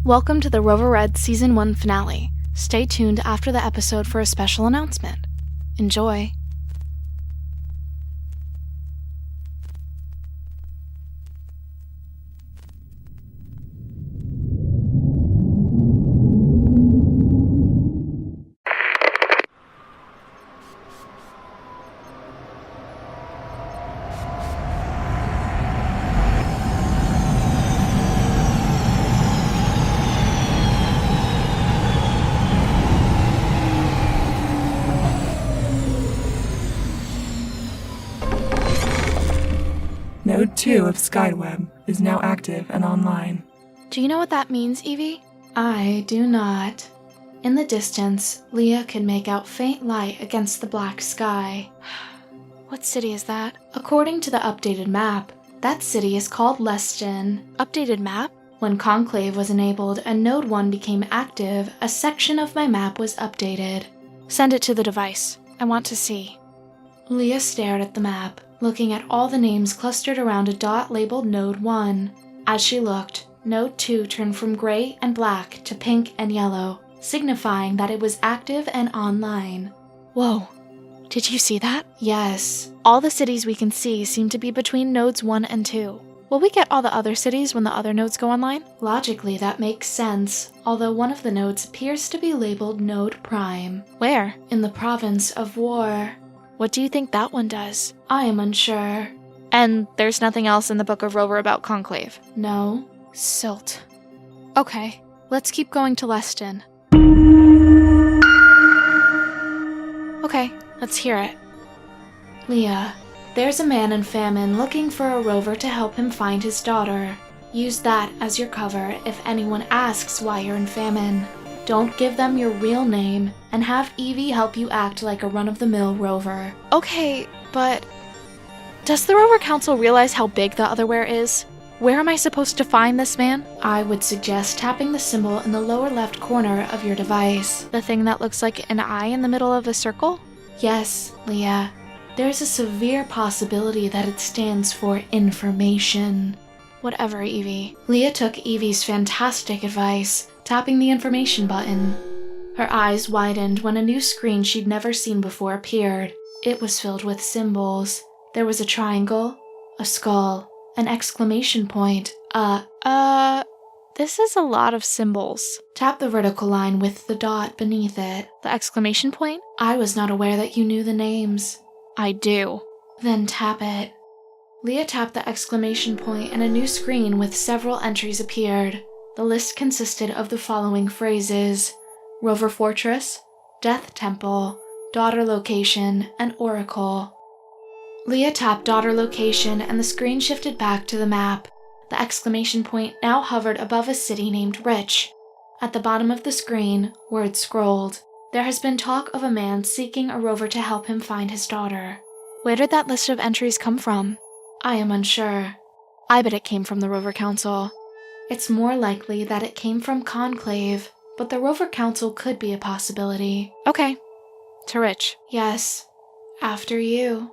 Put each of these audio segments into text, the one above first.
Welcome to the Rover Red Season 1 finale. Stay tuned after the episode for a special announcement. Enjoy. Node 2 of Skyweb is now active and online. Do you know what that means, Evie? I do not. In the distance, Leah could make out faint light against the black sky. What city is that? According to the updated map, that city is called Leston. Updated map? When Conclave was enabled and Node 1 became active, a section of my map was updated. Send it to the device. I want to see. Leah stared at the map, looking at all the names clustered around a dot labeled Node 1. As she looked, Node 2 turned from gray and black to pink and yellow, signifying that it was active and online. Whoa. Did you see that? Yes. All the cities we can see seem to be between nodes 1 and 2. Will we get all the other cities when the other nodes go online? Logically, that makes sense, although one of the nodes appears to be labeled Node Prime. Where? In the province of War. What do you think that one does? I am unsure. And there's nothing else in the Book of Rover about Conclave? No. Silt. Okay, let's keep going to Leston. Okay, let's hear it. Leah, there's a man in famine looking for a rover to help him find his daughter. Use that as your cover if anyone asks why you're in famine. Don't give them your real name, and have Evie help you act like a run-of-the-mill rover. Okay, but does the Rover Council realize how big the Otherwhere is? Where am I supposed to find this man? I would suggest tapping the symbol in the lower left corner of your device. The thing that looks like an eye in the middle of a circle? Yes, Leah. There's a severe possibility that it stands for information. Whatever, Evie. Leah took Evie's fantastic advice, tapping the information button. Her eyes widened when a new screen she'd never seen before appeared. It was filled with symbols. There was a triangle, a skull, an exclamation point, this is a lot of symbols. Tap the vertical line with the dot beneath it. The exclamation point? I was not aware that you knew the names. I do. Then tap it. Leah tapped the exclamation point and a new screen with several entries appeared. The list consisted of the following phrases: Rover Fortress, Death Temple, Daughter Location, and Oracle. Leah tapped Daughter Location and the screen shifted back to the map. The exclamation point now hovered above a city named Rich. At the bottom of the screen, words scrolled. There has been talk of a man seeking a rover to help him find his daughter. Where did that list of entries come from? I am unsure. I bet it came from the Rover Council. It's more likely that it came from Conclave, but the Rover Council could be a possibility. Okay. To Rich. Yes. After you.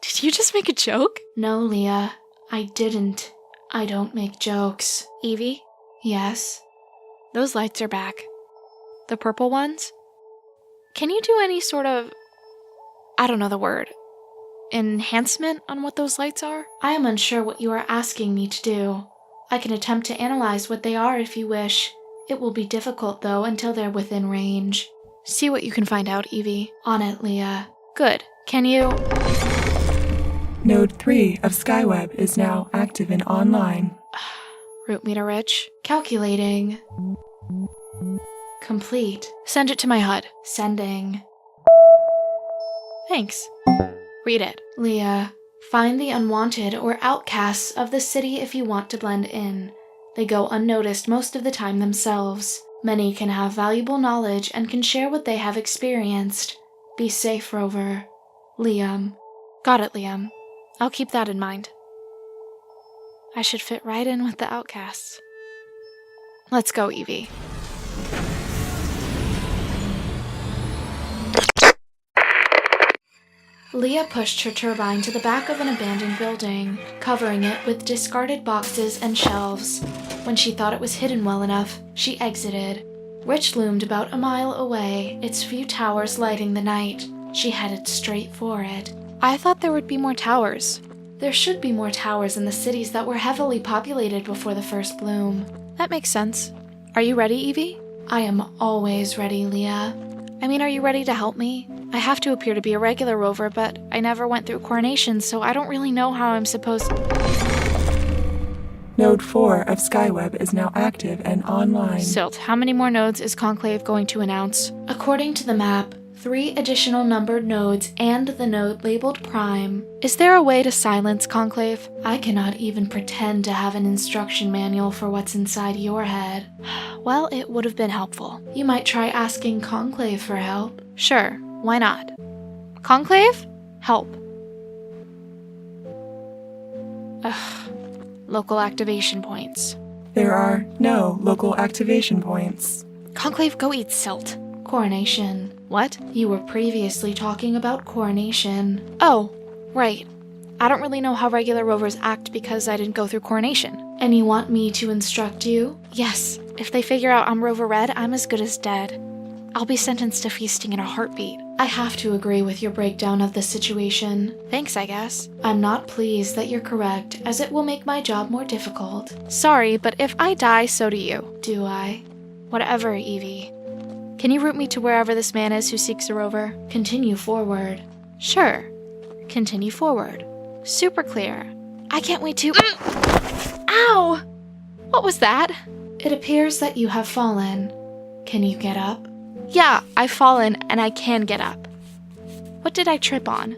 Did you just make a joke? No, Leah. I didn't. I don't make jokes. Evie? Yes? Those lights are back. The purple ones? Can you do any sort of, I don't know the word, enhancement on what those lights are? I am unsure what you are asking me to do. I can attempt to analyze what they are if you wish. It will be difficult, though, until they're within range. See what you can find out, Evie. On it, Leah. Good. Can you? Node 3 of Skyweb is now active and online. Route me to Rich. Calculating. Complete. Send it to my HUD. Sending. Thanks. Read it. Leah, find the unwanted or outcasts of the city if you want to blend in. They go unnoticed most of the time themselves. Many can have valuable knowledge and can share what they have experienced. Be safe, Rover. Liam. Got it, Liam. I'll keep that in mind. I should fit right in with the outcasts. Let's go, Evie. Leah pushed her turbine to the back of an abandoned building, covering it with discarded boxes and shelves. When she thought it was hidden well enough, she exited. Which loomed about a mile away, its few towers lighting the night. She headed straight for it. I thought there would be more towers. There should be more towers in the cities that were heavily populated before the first bloom. That makes sense. Are you ready, Evie? I am always ready, Leah. I mean, are you ready to help me? I have to appear to be a regular Rover, but I never went through coronation, so I don't really know how I'm supposed to... Node 4 of Skyweb is now active and online. Silt, how many more nodes is Conclave going to announce? According to the map, 3 additional numbered nodes and the node labeled Prime. Is there a way to silence Conclave? I cannot even pretend to have an instruction manual for what's inside your head. Well, it would have been helpful. You might try asking Conclave for help. Sure, why not? Conclave? Help. Ugh. Local activation points. There are no local activation points. Conclave, go eat silt. Coronation. What? You were previously talking about coronation. Oh, right. I don't really know how regular Rovers act because I didn't go through coronation. And you want me to instruct you? Yes, if they figure out I'm Rover Red, I'm as good as dead. I'll be sentenced to feasting in a heartbeat. I have to agree with your breakdown of the situation. Thanks, I guess. I'm not pleased that you're correct, as it will make my job more difficult. Sorry, but if I die, so do you. Do I? Whatever, Evie. Can you route me to wherever this man is who seeks a Rover? Continue forward. Sure. Continue forward. Super clear. I can't wait to... Ow! What was that? It appears that you have fallen. Can you get up? Yeah, I've fallen and I can get up. What did I trip on?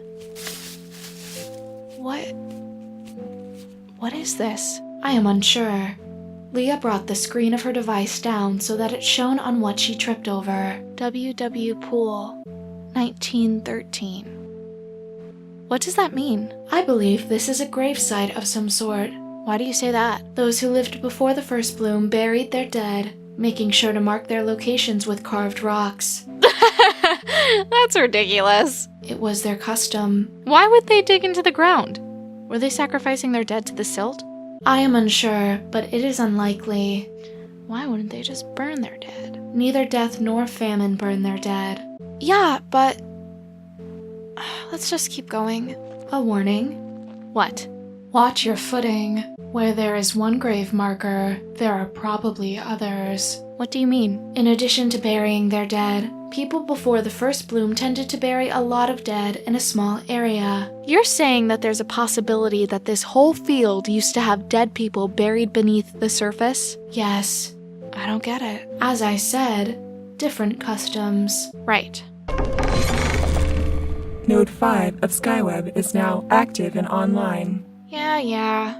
What is this? I am unsure. Leah brought the screen of her device down so that it shone on what she tripped over. WW Pool, 1913. What does that mean? I believe this is a gravesite of some sort. Why do you say that? Those who lived before the first bloom buried their dead, making sure to mark their locations with carved rocks. That's ridiculous. It was their custom. Why would they dig into the ground? Were they sacrificing their dead to the silt? I am unsure, but it is unlikely. Why wouldn't they just burn their dead? Neither death nor famine burn their dead. Yeah, but... Let's just keep going. A warning. What? Watch your footing. Where there is one grave marker, there are probably others. What do you mean? In addition to burying their dead, people before the first bloom tended to bury a lot of dead in a small area. You're saying that there's a possibility that this whole field used to have dead people buried beneath the surface? Yes. I don't get it. As I said, different customs. Right. Node 5 of Skyweb is now active and online. Yeah.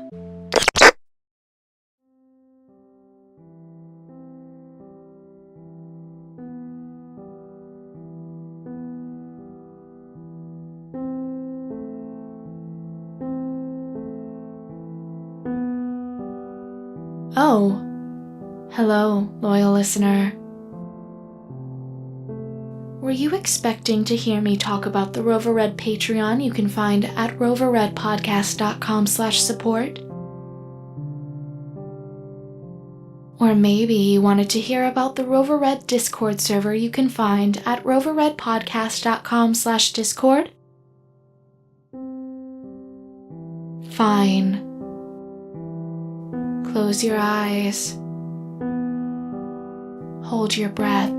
Oh. Hello, loyal listener. Were you expecting to hear me talk about the Rover Red Patreon you can find at roverredpodcast.com/support? Or maybe you wanted to hear about the Rover Red Discord server you can find at roverredpodcast.com/discord? Fine. Close your eyes. Hold your breath.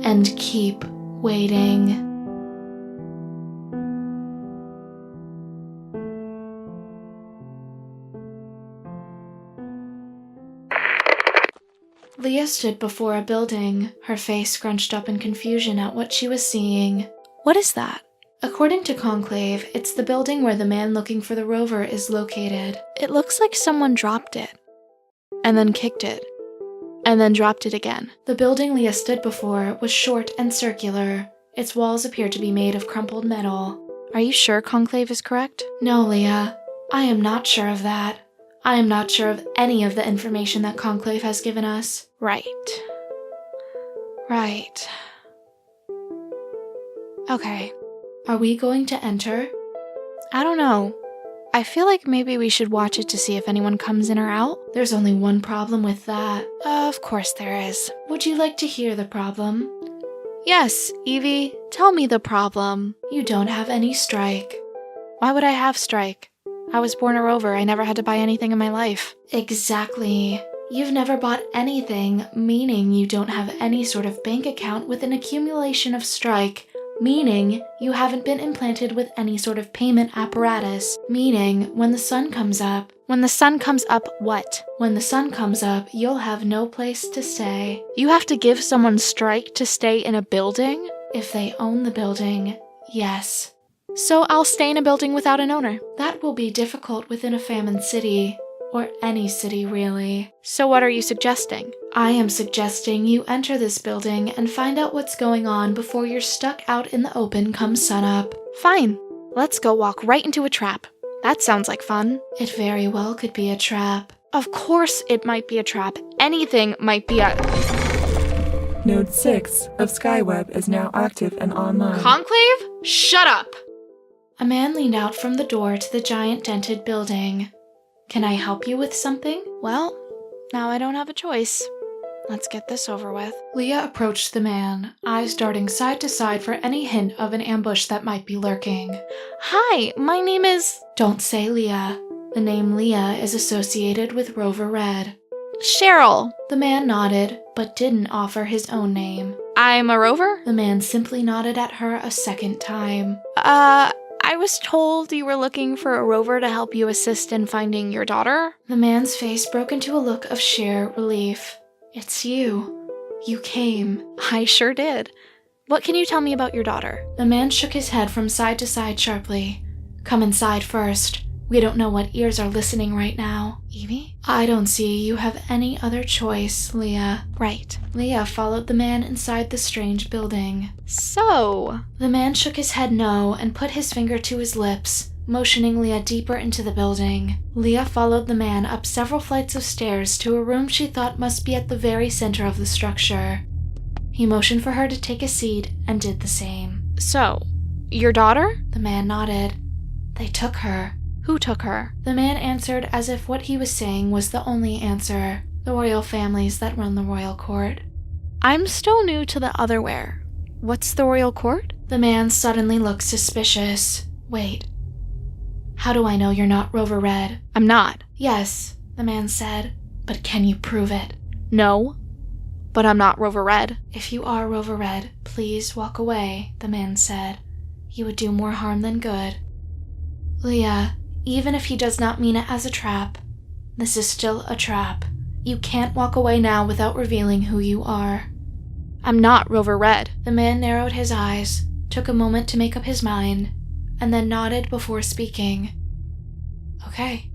And keep waiting. Leah stood before a building, her face scrunched up in confusion at what she was seeing. What is that? According to Conclave, it's the building where the man looking for the rover is located. It looks like someone dropped it, and then kicked it, and then dropped it again. The building Leah stood before was short and circular. Its walls appeared to be made of crumpled metal. Are you sure Conclave is correct? No, Leah. I am not sure of that. I am not sure of any of the information that Conclave has given us. Right. Okay. Are we going to enter? I don't know. I feel like maybe we should watch it to see if anyone comes in or out. There's only one problem with that. Of course there is. Would you like to hear the problem? Yes, Evie, tell me the problem. You don't have any strike. Why would I have strike? I was born a rover. I never had to buy anything in my life. Exactly. You've never bought anything, meaning you don't have any sort of bank account with an accumulation of strike, meaning you haven't been implanted with any sort of payment apparatus, meaning when the sun comes up. When the sun comes up, what? When the sun comes up, you'll have no place to stay. You have to give someone strike to stay in a building? If they own the building, yes. So I'll stay in a building without an owner. That will be difficult within a famine city. Or any city, really. So what are you suggesting? I am suggesting you enter this building and find out what's going on before you're stuck out in the open come sunup. Fine. Let's go walk right into a trap. That sounds like fun. It very well could be a trap. Of course it might be a trap. Anything might be a... Node 6 of Skyweb is now active and online. Conclave? Shut up! A man leaned out from the door to the giant dented building. Can I help you with something? Well, now I don't have a choice. Let's get this over with. Leah approached the man, eyes darting side to side for any hint of an ambush that might be lurking. Hi, my name is... Don't say Leah. The name Leah is associated with Rover Red. Cheryl. The man nodded, but didn't offer his own name. I'm a rover? The man simply nodded at her a second time. I was told you were looking for a rover to help you assist in finding your daughter. The man's face broke into a look of sheer relief. It's you. You came. I sure did. What can you tell me about your daughter? The man shook his head from side to side sharply. Come inside first. We don't know what ears are listening right now. Evie? I don't see you have any other choice, Leah. Right. Leah followed the man inside the strange building. So? The man shook his head no and put his finger to his lips, motioning Leah deeper into the building. Leah followed the man up several flights of stairs to a room she thought must be at the very center of the structure. He motioned for her to take a seat and did the same. So, your daughter? The man nodded. They took her. Who took her? The man answered as if what he was saying was the only answer. The royal families that run the royal court. I'm still new to the otherware. What's the royal court? The man suddenly looked suspicious. Wait. How do I know you're not Rover Red? I'm not. Yes, the man said. But can you prove it? No. But I'm not Rover Red. If you are Rover Red, please walk away, the man said. You would do more harm than good. Leah, even if he does not mean it as a trap, this is still a trap. You can't walk away now without revealing who you are. I'm not Rover Red. The man narrowed his eyes, took a moment to make up his mind, and then nodded before speaking. Okay.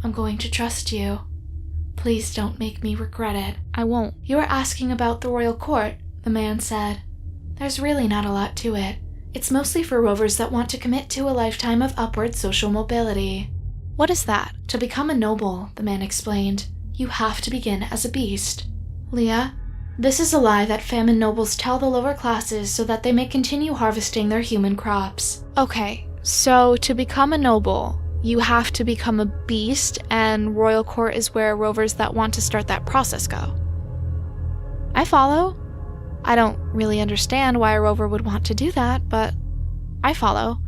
I'm going to trust you. Please don't make me regret it. I won't. You were asking about the royal court, the man said. There's really not a lot to it. It's mostly for rovers that want to commit to a lifetime of upward social mobility. What is that? To become a noble, the man explained, you have to begin as a beast. Leah, this is a lie that famine nobles tell the lower classes so that they may continue harvesting their human crops. Okay, so to become a noble, you have to become a beast, and royal court is where rovers that want to start that process go. I follow. I don't really understand why a rover would want to do that, but I follow.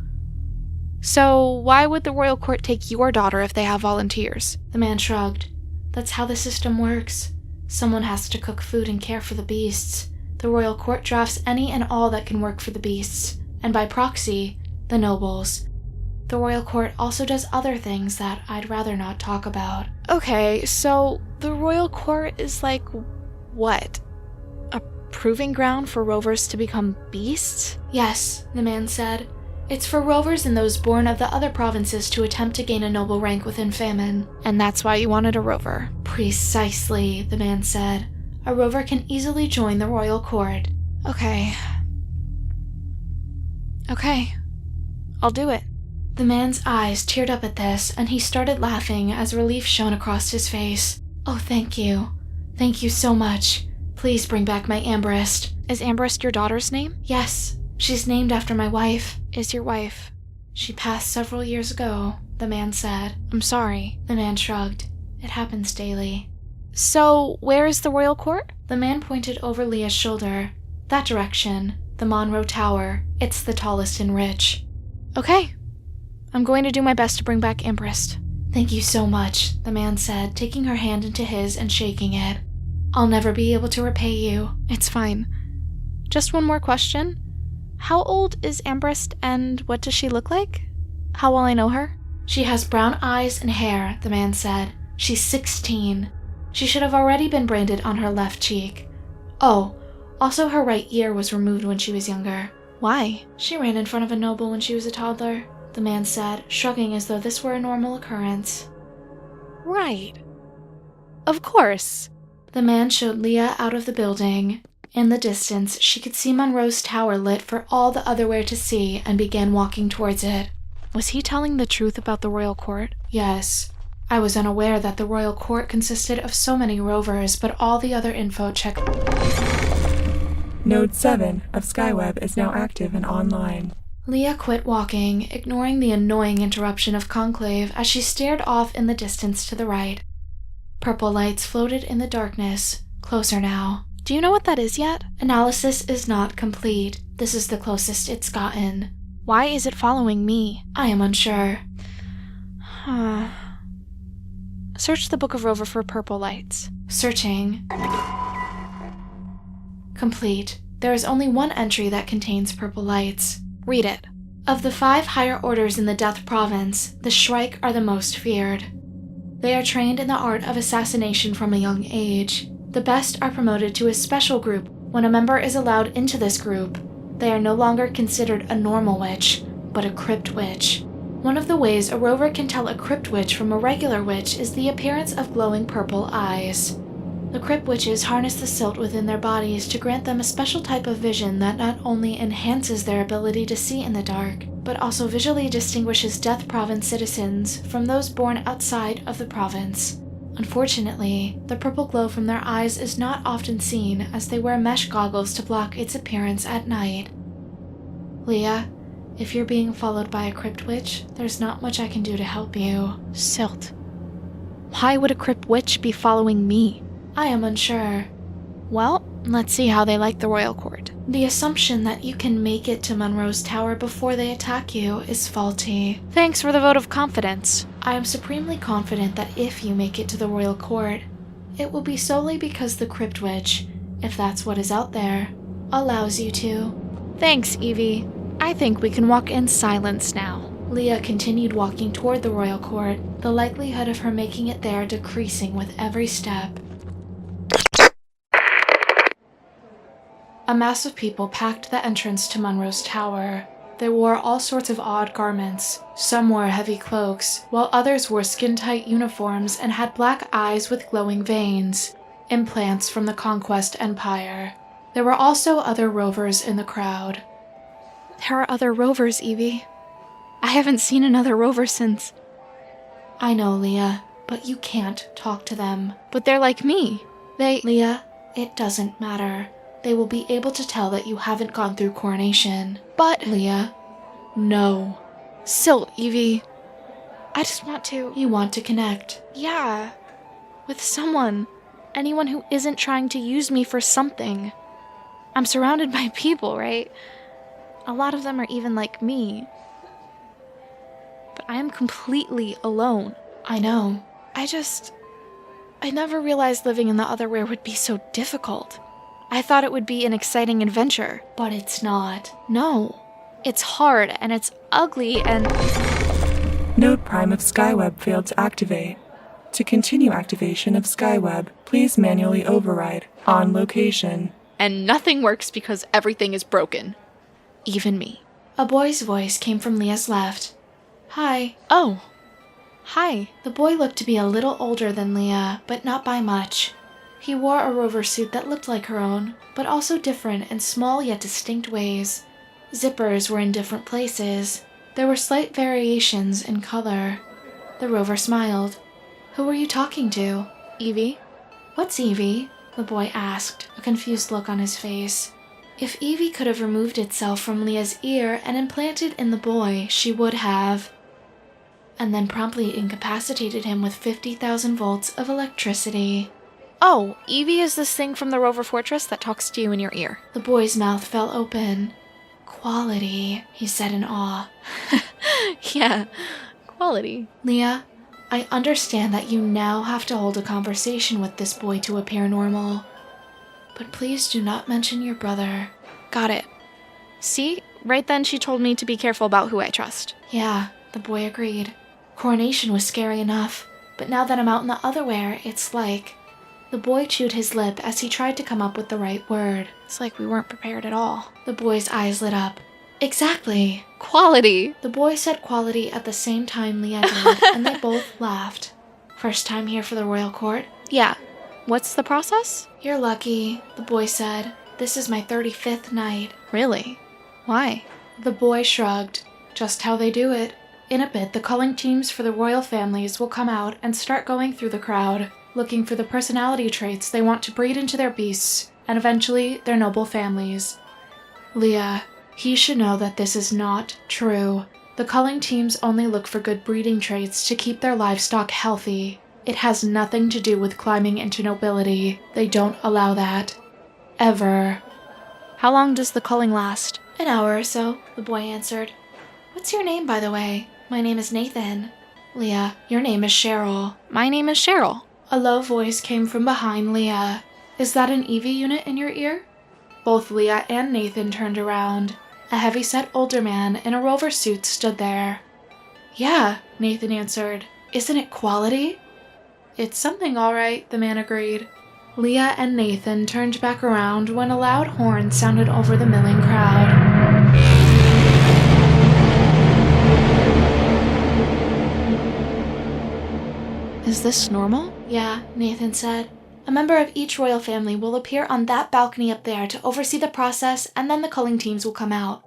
So why would the royal court take your daughter if they have volunteers? The man shrugged. That's how the system works. Someone has to cook food and care for the beasts. The royal court drafts any and all that can work for the beasts, and by proxy, the nobles. The royal court also does other things that I'd rather not talk about. Okay, so the royal court is like what? A proving ground for rovers to become beasts? Yes, the man said. It's for rovers and those born of the other provinces to attempt to gain a noble rank within famine. And that's why you wanted a rover? Precisely, the man said. A rover can easily join the royal court. Okay. I'll do it. The man's eyes teared up at this, and he started laughing as relief shone across his face. Oh, thank you. Thank you so much. Please bring back my Amberist. Is Amberist your daughter's name? Yes, she's named after my wife. Is your wife? She passed several years ago, the man said. I'm sorry. The man shrugged. It happens daily. So, where is the royal court? The man pointed over Leah's shoulder. That direction. The Monroe Tower. It's the tallest and rich. Okay. I'm going to do my best to bring back Ambrist. Thank you so much, the man said, taking her hand into his and shaking it. I'll never be able to repay you. It's fine. Just one more question. How old is Ambrist and what does she look like? How will I know her? She has brown eyes and hair, the man said. She's 16. She should have already been branded on her left cheek. Oh, also her right ear was removed when she was younger. Why? She ran in front of a noble when she was a toddler, the man said, shrugging as though this were a normal occurrence. Right. Of course. The man showed Leah out of the building. In the distance, she could see Monroe's tower lit for all the otherwhere to see and began walking towards it. Was he telling the truth about the royal court? Yes. I was unaware that the royal court consisted of so many rovers, but all the other info checked. Node 7 of Skyweb is now active and online. Leah quit walking, ignoring the annoying interruption of Conclave as she stared off in the distance to the right. Purple lights floated in the darkness, closer now. Do you know what that is yet? Analysis is not complete. This is the closest it's gotten. Why is it following me? I am unsure. Search the Book of Rover for purple lights. Searching. Complete. There is only one entry that contains purple lights. Read it. Of the 5 higher orders in the Death Province, the Shrike are the most feared. They are trained in the art of assassination from a young age. The best are promoted to a special group. When a member is allowed into this group, they are no longer considered a normal witch, but a crypt witch. One of the ways a rover can tell a crypt witch from a regular witch is the appearance of glowing purple eyes. The crypt witches harness the silt within their bodies to grant them a special type of vision that not only enhances their ability to see in the dark, but also visually distinguishes Death Province citizens from those born outside of the province. Unfortunately, the purple glow from their eyes is not often seen as they wear mesh goggles to block its appearance at night. Leah, if you're being followed by a crypt witch, there's not much I can do to help you. Silt. Why would a crypt witch be following me? I am unsure. Well, let's see how they like the royal court. The assumption that you can make it to Monroe's tower before they attack you is faulty. Thanks for the vote of confidence. I am supremely confident that if you make it to the royal court, it will be solely because the crypt witch, if that's what is out there, allows you to. Thanks, Evie. I think we can walk in silence now. Leah continued walking toward the royal court, the likelihood of her making it there decreasing with every step. A mass of people packed the entrance to Monroe's tower. They wore all sorts of odd garments. Some wore heavy cloaks, while others wore skin-tight uniforms and had black eyes with glowing veins, implants from the Conquest Empire. There were also other rovers in the crowd. There are other rovers, Evie. I haven't seen another rover since. I know, Leah, but you can't talk to them. But they're like me. Leah, it doesn't matter. They will be able to tell that you haven't gone through coronation. But... Leah, no. Still, Evie, I just want to... You want to connect. Yeah. With someone. Anyone who isn't trying to use me for something. I'm surrounded by people, right? A lot of them are even like me. But I am completely alone. I know. I never realized living in the Otherwhere would be so difficult. I thought it would be an exciting adventure. But it's not. No. It's hard, and it's ugly, and... Node Prime of Skyweb failed to activate. To continue activation of Skyweb, please manually override on location. And nothing works because everything is broken. Even me. A boy's voice came from Leah's left. Hi. Oh. Hi. The boy looked to be a little older than Leah, but not by much. He wore a rover suit that looked like her own, but also different in small yet distinct ways. Zippers were in different places. There were slight variations in color. The rover smiled. Who were you talking to? Evie. What's Evie? The boy asked, a confused look on his face. If Evie could have removed itself from Leah's ear and implanted in the boy, she would have. and then promptly incapacitated him with 50,000 volts of electricity. Oh, Evie is this thing from the Rover Fortress that talks to you in your ear. The boy's mouth fell open. Quality, he said in awe. Yeah, quality. Leah, I understand that you now have to hold a conversation with this boy to appear normal. But please do not mention your brother. Got it. See? Right then she told me to be careful about who I trust. Yeah, the boy agreed. Coronation was scary enough, but now that I'm out in the otherwhere, it's like... The boy chewed his lip as he tried to come up with the right word. It's like we weren't prepared at all. The boy's eyes lit up. Exactly. Quality. The boy said quality at the same time Leah did, and they both laughed. First time here for the royal court? Yeah. What's the process? You're lucky, the boy said. This is my 35th night. Really? Why? The boy shrugged. Just how they do it. In a bit, the culling teams for the royal families will come out and start going through the crowd, looking for the personality traits they want to breed into their beasts, and eventually their noble families. Leah, he should know that this is not true. The culling teams only look for good breeding traits to keep their livestock healthy. It has nothing to do with climbing into nobility. They don't allow that. Ever. How long does the culling last? An hour or so, the boy answered. What's your name, by the way? My name is Nathan. Leah, your name is Cheryl. My name is Cheryl. A low voice came from behind Leah. Is that an EV unit in your ear? Both Leah and Nathan turned around. A heavy-set older man in a Rover suit stood there. Yeah, Nathan answered. Isn't it quality? It's something all right, the man agreed. Leah and Nathan turned back around when a loud horn sounded over the milling crowd. Is this normal? Yeah, Nathan said. A member of each royal family will appear on that balcony up there to oversee the process, and then the culling teams will come out.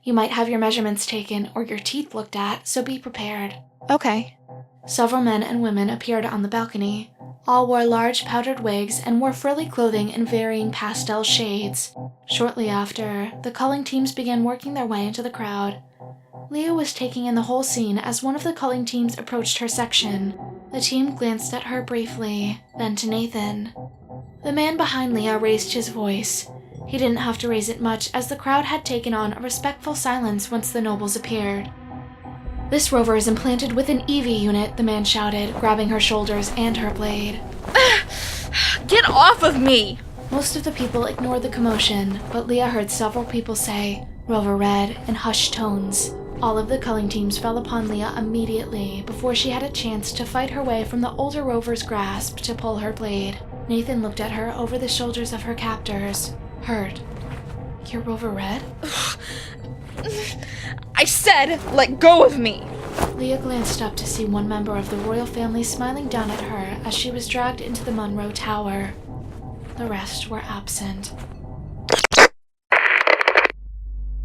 You might have your measurements taken or your teeth looked at, so be prepared. Okay. Several men and women appeared on the balcony. All wore large powdered wigs and wore frilly clothing in varying pastel shades. Shortly after, the culling teams began working their way into the crowd. Leah was taking in the whole scene as one of the culling teams approached her section. The team glanced at her briefly, then to Nathan. The man behind Leah raised his voice. He didn't have to raise it much as the crowd had taken on a respectful silence once the nobles appeared. This rover is implanted with an EV unit, the man shouted, grabbing her shoulders and her blade. Get off of me! Most of the people ignored the commotion, but Leah heard several people say, Rover Red, in hushed tones. All of the culling teams fell upon Leah immediately before she had a chance to fight her way from the older rover's grasp to pull her blade. Nathan looked at her over the shoulders of her captors, hurt. You're Rover Red? I said, let go of me! Leah glanced up to see one member of the royal family smiling down at her as she was dragged into the Monroe Tower. The rest were absent.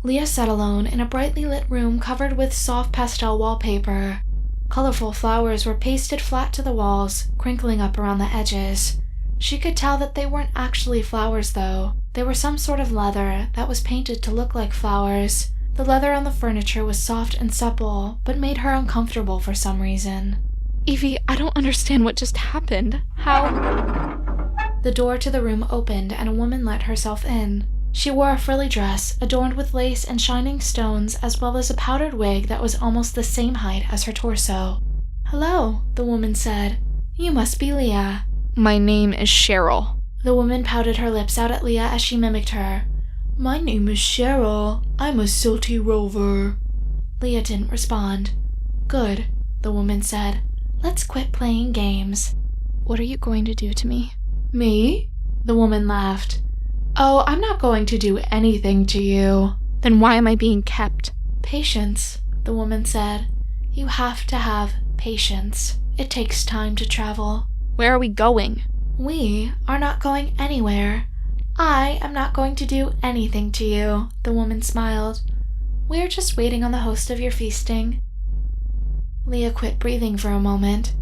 Leah sat alone in a brightly lit room covered with soft pastel wallpaper. Colorful flowers were pasted flat to the walls, crinkling up around the edges. She could tell that they weren't actually flowers, though. They were some sort of leather that was painted to look like flowers. The leather on the furniture was soft and supple, but made her uncomfortable for some reason. Evie, I don't understand what just happened. How? The door to the room opened and a woman let herself in. She wore a frilly dress, adorned with lace and shining stones, as well as a powdered wig that was almost the same height as her torso. Hello, the woman said. You must be Leah. My name is Cheryl. The woman pouted her lips out at Leah as she mimicked her. My name is Cheryl. I'm a silty rover. Leah didn't respond. Good, the woman said. Let's quit playing games. What are you going to do to me? Me? The woman laughed. Oh, I'm not going to do anything to you. Then why am I being kept? Patience, the woman said. You have to have patience. It takes time to travel. Where are we going? We are not going anywhere. I am not going to do anything to you, the woman smiled. We're just waiting on the host of your feasting. Leah quit breathing for a moment.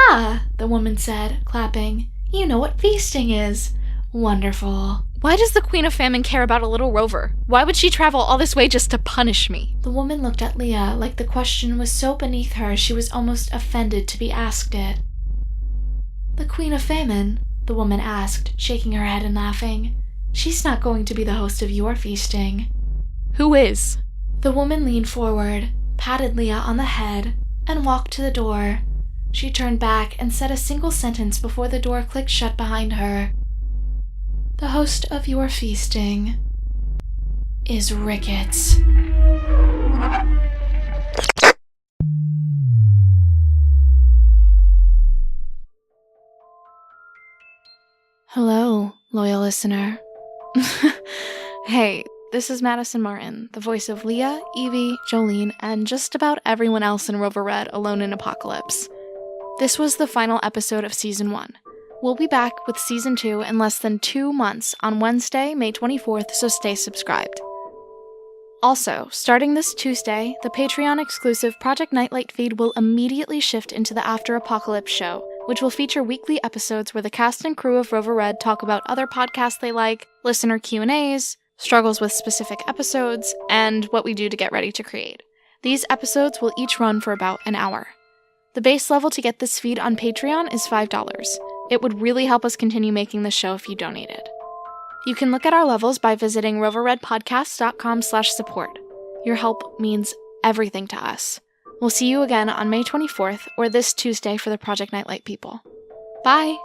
Ah, the woman said, clapping. You know what feasting is. Wonderful. Why does the Queen of Famine care about a little Rover? Why would she travel all this way just to punish me? The woman looked at Leah like the question was so beneath her she was almost offended to be asked it. The Queen of Famine? The woman asked, shaking her head and laughing. She's not going to be the host of your feasting. Who is? The woman leaned forward, patted Leah on the head, and walked to the door. She turned back and said a single sentence before the door clicked shut behind her. The host of your feasting is Ricketts. Hello, loyal listener. Hey, this is Madison Martin, the voice of Leah, Evie, Jolene, and just about everyone else in Rover Red Alone in Apocalypse. This was the final episode of Season 1. We'll be back with Season 2 in less than 2 months on Wednesday, May 24th, so stay subscribed. Also, starting this Tuesday, the Patreon-exclusive Project Nightlight feed will immediately shift into the After Apocalypse show, which will feature weekly episodes where the cast and crew of Rover Red talk about other podcasts they like, listener Q&As, struggles with specific episodes, and what we do to get ready to create. These episodes will each run for about an hour. The base level to get this feed on Patreon is $5. It would really help us continue making this show if you donated. You can look at our levels by visiting roverredpodcast.com/support. Your help means everything to us. We'll see you again on May 24th or this Tuesday for the Project Nightlight people. Bye!